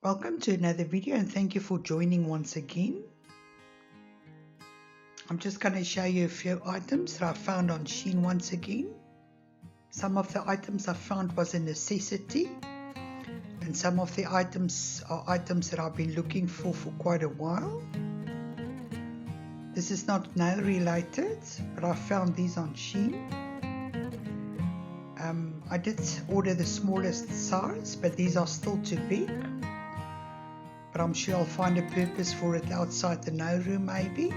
Welcome to another video and thank you for joining once again. I'm just going to show you a few items that I found on Shein once again. Some of the items I found was a necessity and some of the items are items that I've been looking for quite a while. This is not nail related, but I found these on Shein. I did order the smallest size, but these are still too big. But I'm sure I'll find a purpose for it outside the nail room maybe.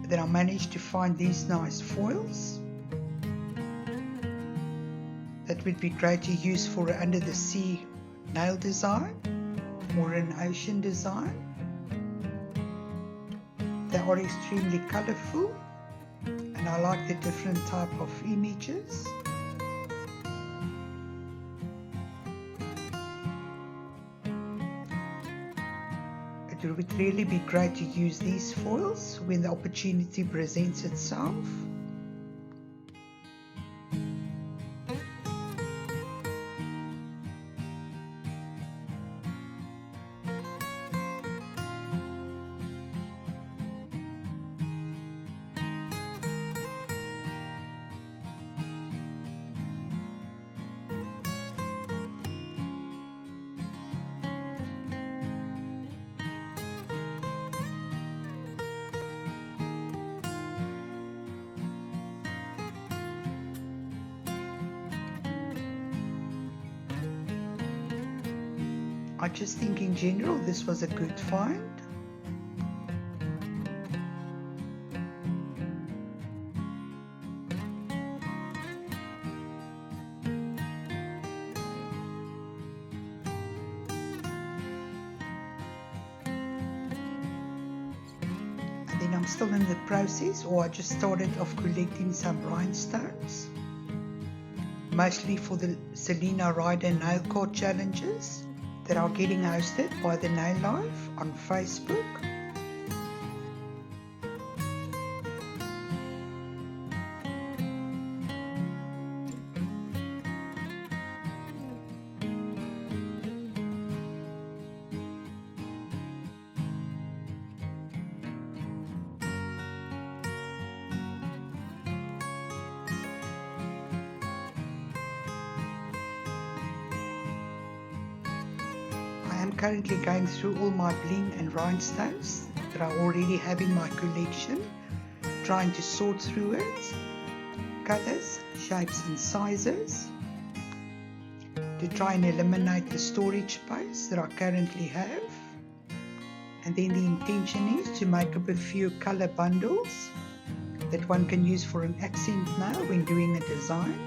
But then I managed to find these nice foils. That would be great to use for an under the sea nail design or an ocean design. They are extremely colorful and I like the different type of images. It would really be great to use these foils when the opportunity presents itself. I just think in general this was a good find. And then I'm still in the process, or I just started off collecting some rhinestones. Mostly for the Selena Ryder nail card challenges that are getting hosted by the Nail Life on Facebook. I'm currently going through all my bling and rhinestones that I already have in my collection, trying to sort through it, colors, shapes and sizes, to try and eliminate the storage space that I currently have. And then the intention is to make up a few color bundles that one can use for an accent nail when doing a design.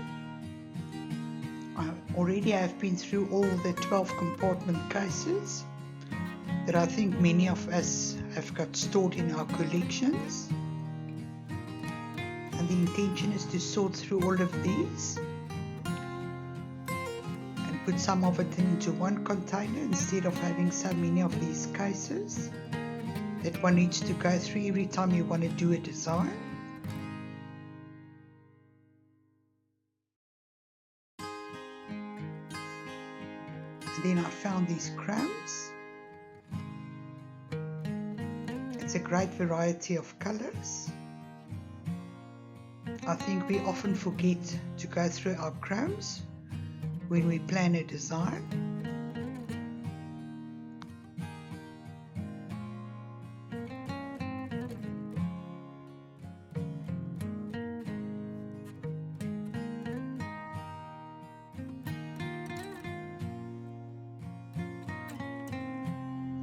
Already have been through all the 12 compartment cases that I think many of us have got stored in our collections. And the intention is to sort through all of these and put some of it into one container instead of having so many of these cases that one needs to go through every time you want to do a design. Then I found these crowns. It's a great variety of colors. I think we often forget to go through our crowns when we plan a design.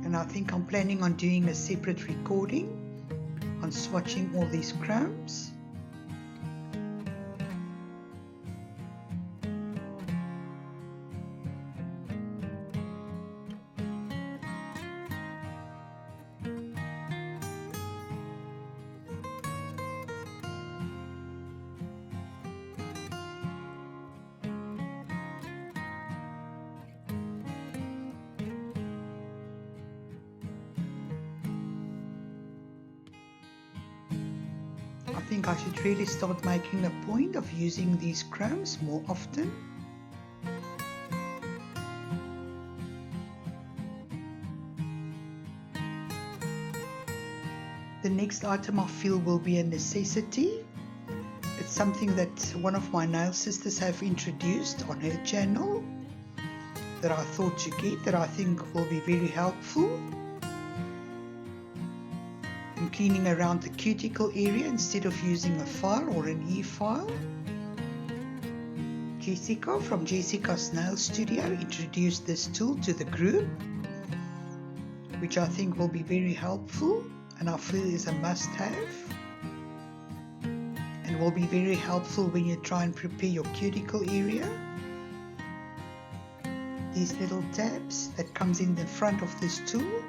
And I think I'm planning on doing a separate recording on swatching all these crowns. I think I should really start making a point of using these crowns more often. the next item I feel will be a necessity. It's something that one of my nail sisters have introduced on her channel that I thought to get, that I think will be very helpful in cleaning around the cuticle area instead of using a file or an e-file. Jessica from Jessica's Nail Studio introduced this tool to the group, which I think will be very helpful and I feel is a must-have, and will be very helpful when you try and prepare your cuticle area. These little tabs that comes in the front of this tool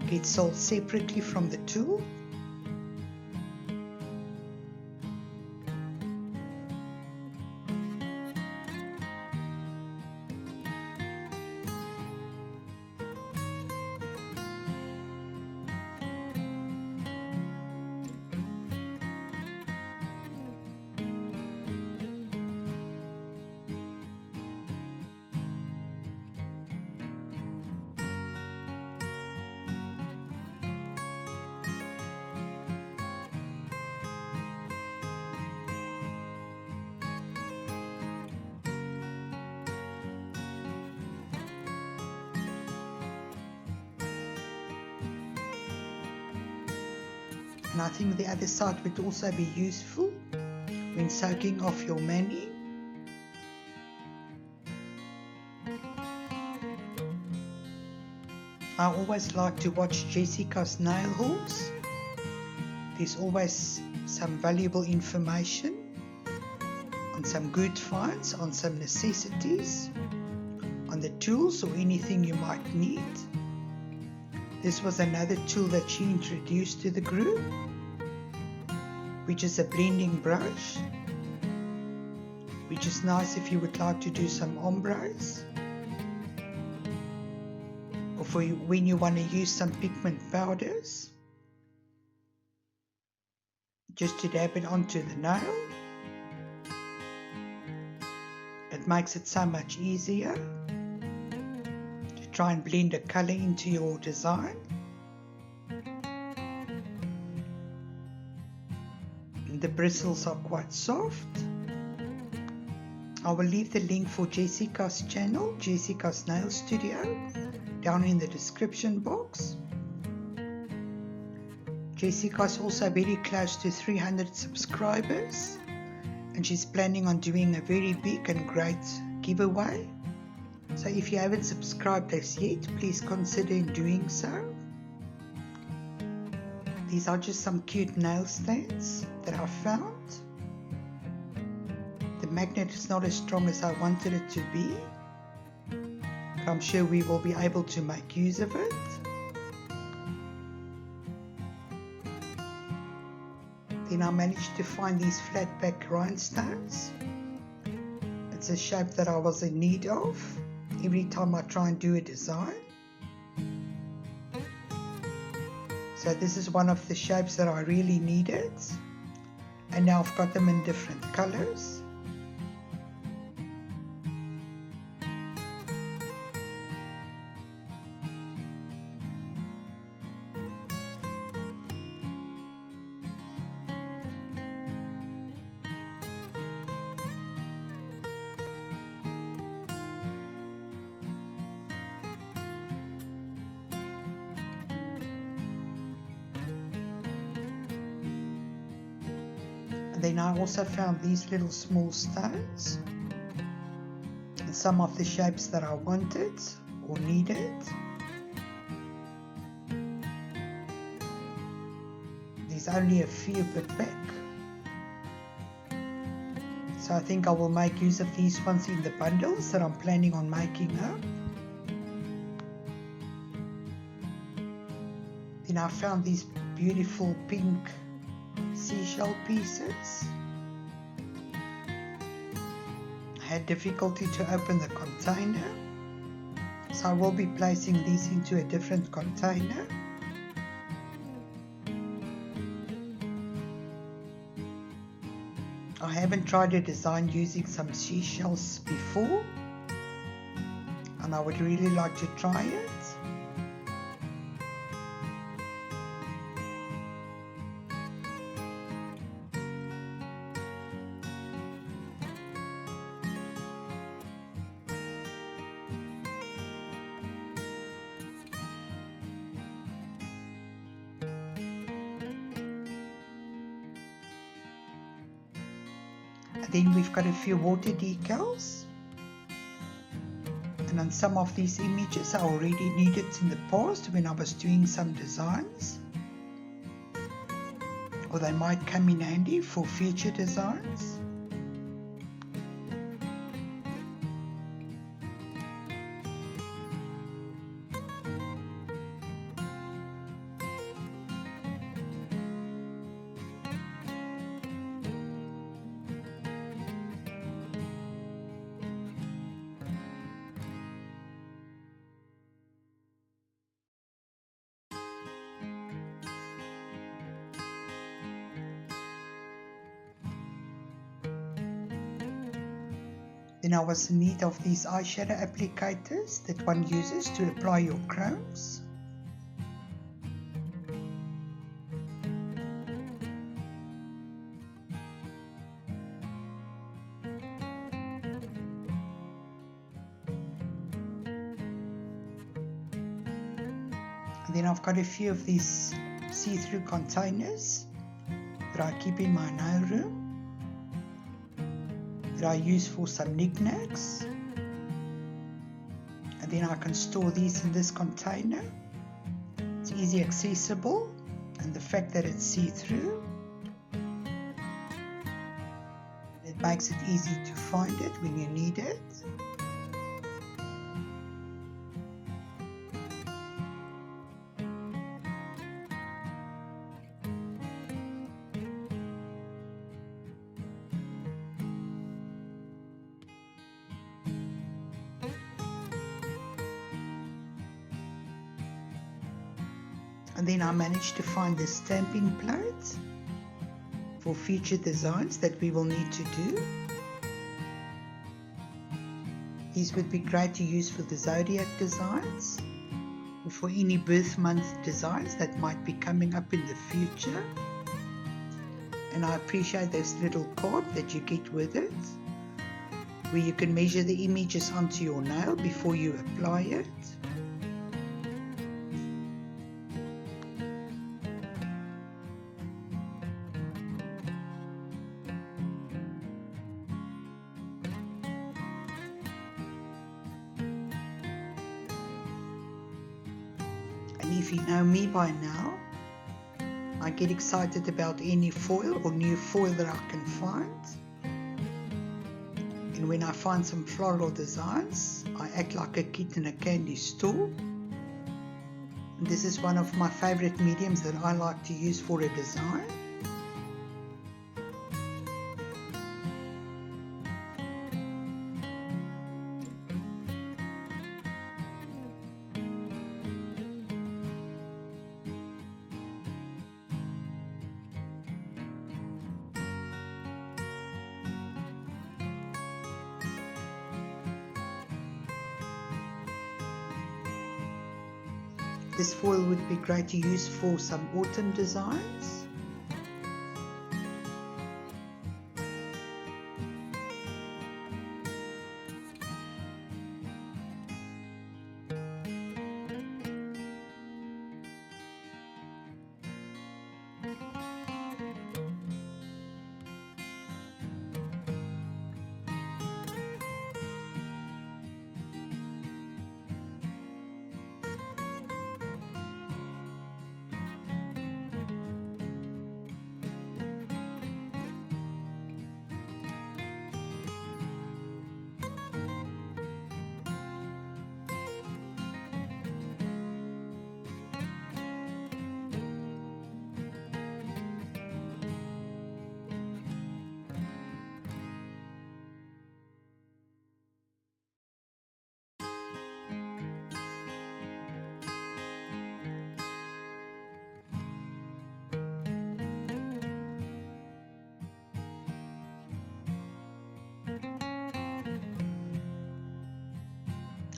get sold separately from the tool. And I think the other side would also be useful when soaking off your mani. I always like to watch Jessica's nail hauls. There's always some valuable information on some good finds, on some necessities, on the tools or anything you might need. This was another tool that she introduced to the group, which is a blending brush, which is nice if you would like to do some ombres, or for you, when you want to use some pigment powders, just to dab it onto the nail. It makes it so much easier to try and blend a color into your design. And the bristles are quite soft. I will leave the link for Jessica's channel, Jessica's Nail Studio, down in the description box. Jessica is also very close to 300 subscribers, and she's planning on doing a very big and great giveaway. So if you haven't subscribed as yet, please consider doing so. These are just some cute nail stands that I found. The magnet is not as strong as I wanted it to be, but I'm sure we will be able to make use of it. Then I managed to find these flat back rhinestones. It's a shape that I was in need of every time I try and do a design. So this is one of the shapes that I really needed, and now I've got them in different colors. And then I also found these little small stones and some of the shapes that I wanted or needed. There's only a few per pack, so I think I will make use of these ones in the bundles that I'm planning on making up. Then I found these beautiful pink seashell pieces. I had difficulty to open the container, so I will be placing these into a different container. I haven't tried a design using some seashells before, and I would really like to try it. Then we've got a few water decals. And on some of these images I already needed in the past when I was doing some designs. Or they might come in handy for future designs. Then I was in need of these eyeshadow applicators that one uses to apply your chromes. And then I've got a few of these see-through containers that I keep in my nail room, that I use for some knickknacks. And then I can store these in this container. It's easy accessible, and the fact that it's see-through, it makes it easy to find it when you need it. And then I managed to find the stamping plate for future designs that we will need to do. These would be great to use for the zodiac designs or for any birth month designs that might be coming up in the future. And I appreciate this little card that you get with it, where you can measure the images onto your nail before you apply it. And if you know me by now, I get excited about any foil or new foil that I can find. And when I find some floral designs, I act like a kid in a candy store. And this is one of my favorite mediums that I like to use for a design. This foil would be great to use for some autumn designs.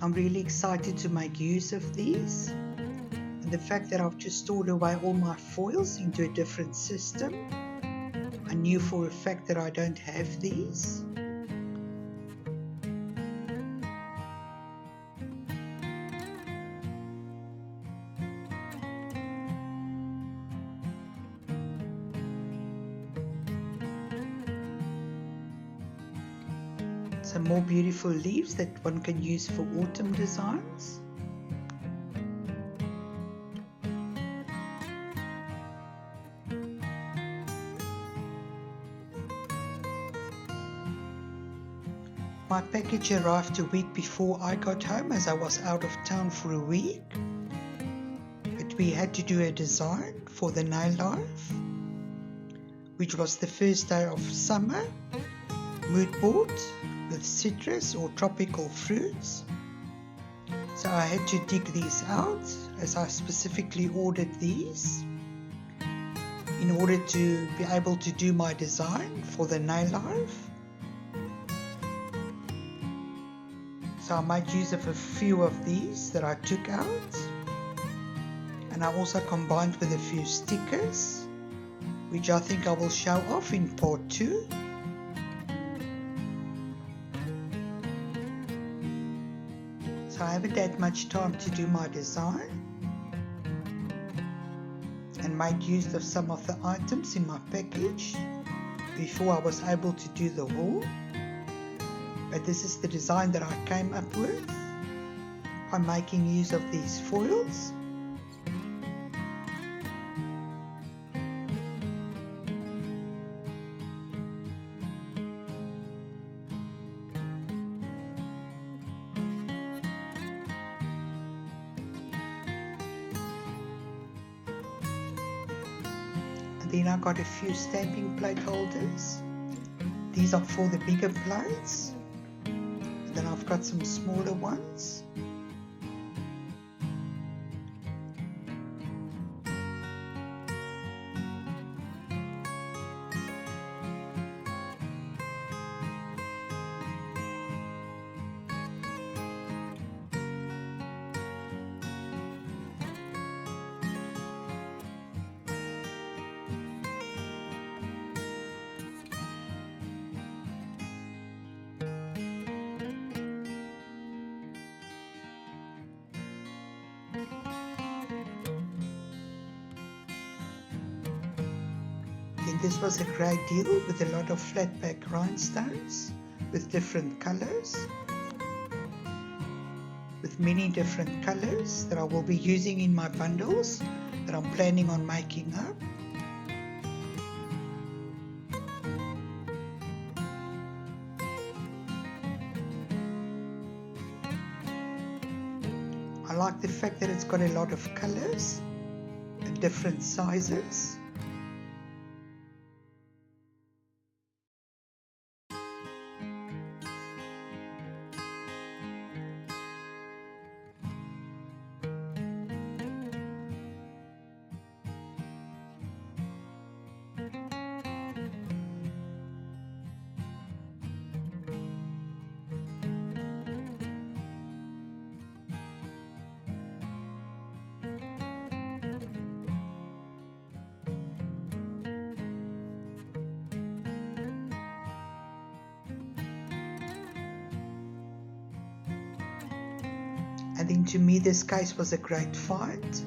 I'm really excited to make use of these. And the fact that I've just stored away all my foils into a different system, I knew for a fact that I don't have these. Some more beautiful leaves that one can use for autumn designs. My package arrived a week before I got home, as I was out of town for a week. But we had to do a design for the nail life, which was the first day of summer, mood board with citrus or tropical fruits. So I had to dig these out, as I specifically ordered these in order to be able to do my design for the nail life. So I made use of a few of these that I took out, and I also combined with a few stickers, which I think I will show off in part 2. So I haven't had much time to do my design, and made use of some of the items in my package before I was able to do the haul. But this is the design that I came up with by making use of these foils. And then I got a few stamping plate holders. These are for the bigger plates. Then I've got some smaller ones. And this was a great deal with a lot of flat back rhinestones with different colors, with many different colors that I will be using in my bundles that I'm planning on making up. I like the fact that it's got a lot of colors and different sizes. And then to me this case was a great find,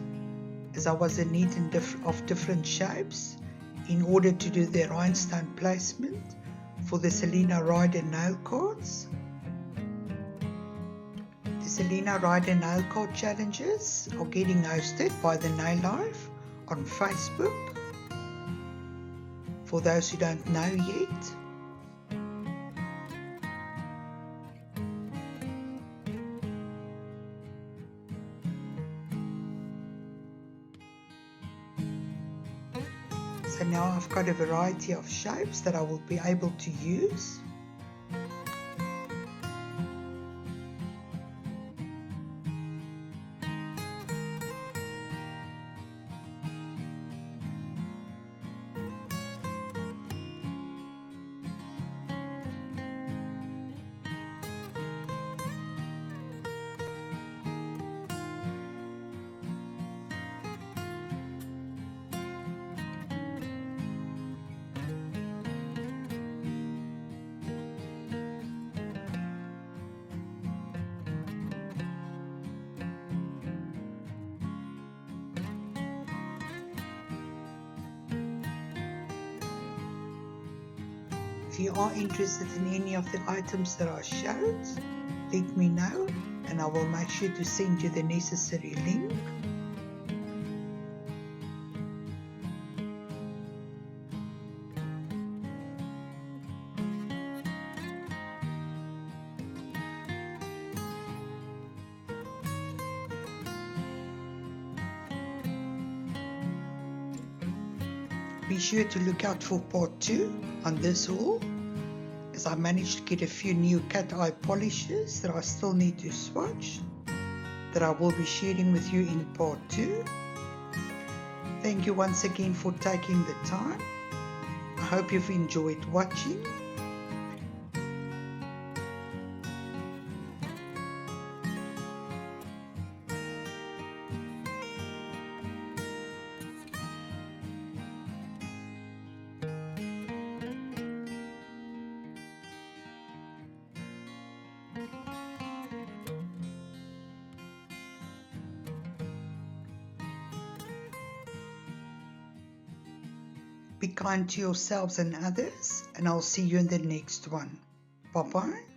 as I was in need of different shapes in order to do the rhinestone placement for the Selena Ryder nail cards. The Selena Ryder nail card challenges are getting hosted by the Nail Life on Facebook, for those who don't know yet. So now I've got a variety of shapes that I will be able to use. If you are interested in any of the items that I showed, let me know and I will make sure to send you the necessary link. Be sure to look out for part 2 on this haul, as I managed to get a few new cat eye polishes that I still need to swatch, that I will be sharing with you in part 2. Thank you once again for taking the time. I hope you've enjoyed watching. Be kind to yourselves and others, and I'll see you in the next one. Bye-bye.